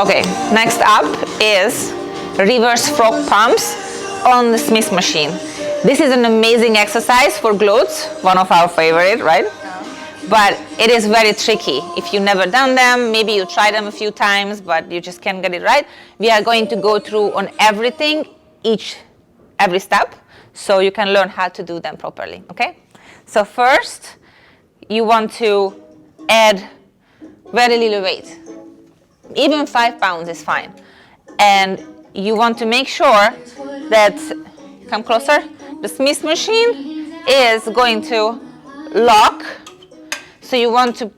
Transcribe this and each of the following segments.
Okay, next up is reverse frog pumps on the Smith machine. This is an amazing exercise for glutes, one of our favorite, right? But it is very tricky. If you've never done them, maybe you tried them a few times, but you just can't get it right. We are going to go through on everything, every step, so you can learn how to do them properly, okay? So first, you want to add very little weight. Even 5 pounds is fine. And you want to make sure that, come closer, the Smith machine is going to lock. So you want to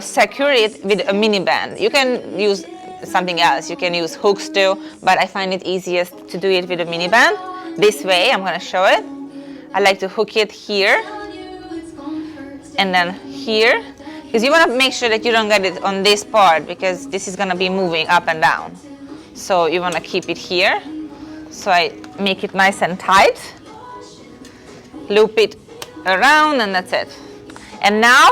secure it with a mini band. You can use something else. You can use hooks too, but I find it easiest to do it with a mini band. This way, I'm going to show it. I like to hook it here and then here, because you want to make sure that you don't get it on this part, because this is going to be moving up and down. So you want to keep it here. So I make it nice and tight, loop it around, and that's it. And now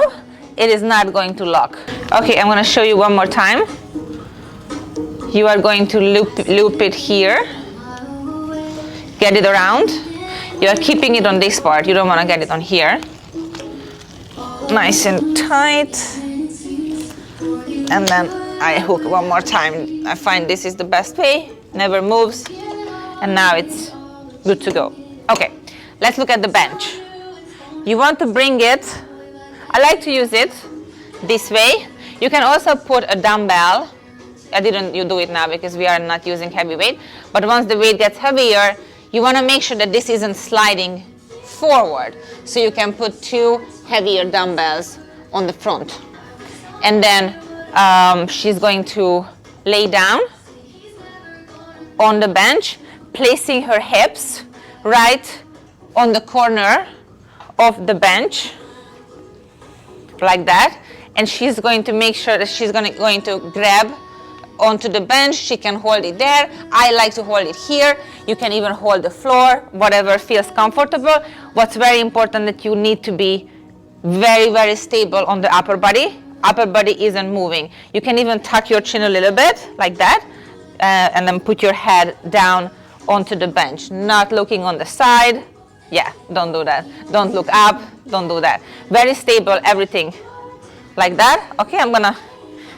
it is not going to lock. Okay, I'm going to show you one more time. You are going to loop it here, get it around. You are keeping it on this part. You don't want to get it on here. Nice and tight. And then I hook one more time. I find this is the best way. Never moves. And now it's good to go. Okay, let's look at the bench. You want to bring it, I like to use it this way. You can also put a dumbbell. You do it now because we are not using heavy weight. But once the weight gets heavier, you want to make sure that this isn't sliding forward. So you can put 2 heavier dumbbells on the front. And then she's going to lay down on the bench, placing her hips right on the corner of the bench, like that. And she's going to make sure that she's going to grab onto the bench. She can hold it there. I like to hold it here. You can even hold the floor, whatever feels comfortable. What's very important that you need to be very, very stable on the upper body. Upper body isn't moving. You can even tuck your chin a little bit, like that, and then put your head down onto the bench, not looking on the side. Yeah, don't do that. Don't look up, don't do that. Very stable, everything like that. Okay, I'm gonna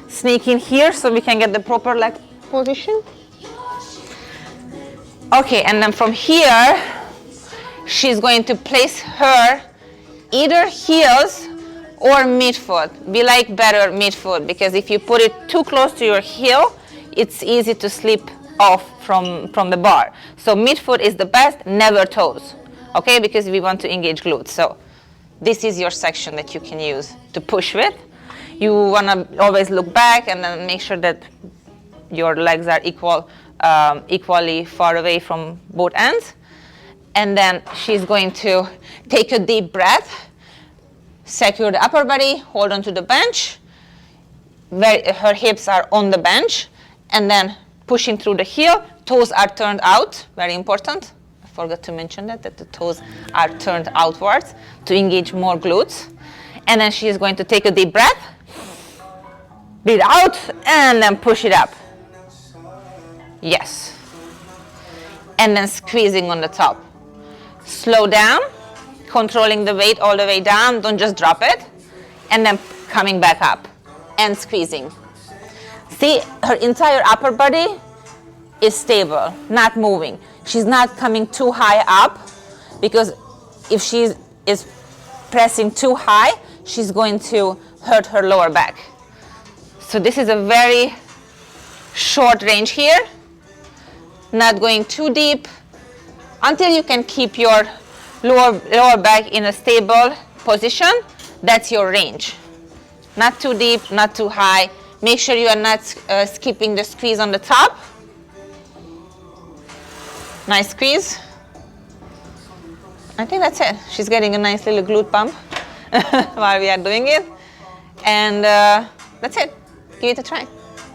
sneak in here so we can get the proper leg position. Okay, and then from here, she's going to place her either heels or midfoot. We like better midfoot, because if you put it too close to your heel, it's easy to slip off from the bar. So midfoot is the best, never toes. Okay, because we want to engage glutes. So this is your section that you can use to push with. You want to always look back and then make sure that your legs are equally far away from both ends. And then she's going to take a deep breath, secure the upper body, hold on to the bench. Her hips are on the bench, and then pushing through the heel. Toes are turned out, very important. I forgot to mention that the toes are turned outwards to engage more glutes. And then she's going to take a deep breath, breathe out, and then push it up. Yes. And then squeezing on the top. Slow down, controlling the weight all the way down. Don't just drop it. And then coming back up and squeezing. See, her entire upper body is stable, not moving. She's not coming too high up, because if she is pressing too high, she's going to hurt her lower back. So this is a very short range here, not going too deep, until you can keep your lower back in a stable position. That's your range. Not too deep, not too high. Make sure you are not skipping the squeeze on the top. Nice squeeze. I think that's it. She's getting a nice little glute pump while we are doing it. And that's it. Give it a try.